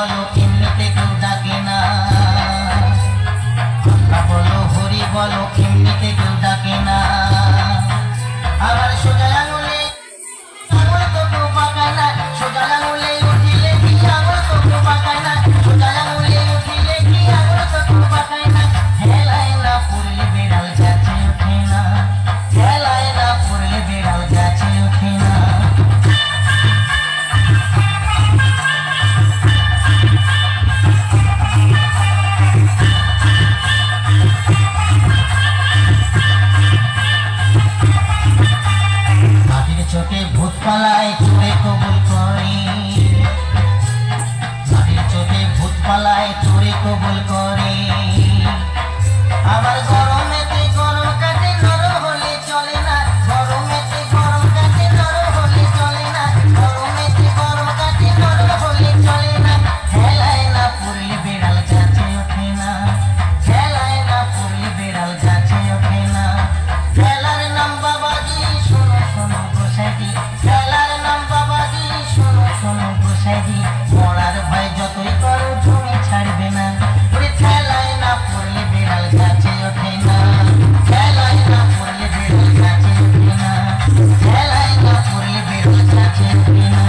বলো এমনিতে কেউ ডাকে না, আল্লাহ বলো হরি বলো এমনিতে কেউ ডাকে না। আবার সোজা আঙুলে আঙুল তো কেউ পাকায় না, সোজা আঙুলে উঠিলে কি আঙুল তো কেউ পাকায় না, সোজা আঙুলে উঠিলে কি আঙুল তো কেউ পাকায় না। হেলায় না পড়লে বেড়াল গাছে ওঠে না, হেলায় না পড়লে বেড়াল গাছে ওঠে না। চোখে ভূত পালায় চোরে কবুল করে, মাটির চোখে ভূত পালায় চোরে কবুল করে। আবার গরমেতে গরম কাটে নরম হলে চলে না, গরমেতে গরম কাটে নরম হলে চলে না, গরমেতে গরম কাটে নরম হলে চলে না। হেলায় না পড়লে বেড়াল গাছে ওঠে না, হেলায় না পড়লে বেড়াল গাছে ওঠে না। খেলার নাম বাবাজি শোনো শোনো গোসাইজি, খেলার নাম বাবাজি শোনো শোনো গোসাইজি। মরার ভয় যতই করো জমি ছাড়বে না, ওরে খেলায় না পড়লে বেড়াল গাছে ওঠে না, খেলায় না পড়লে বেড়াল গাছে ওঠে না, খেলায় না পড়লে বেড়াল গাছে ওঠে না।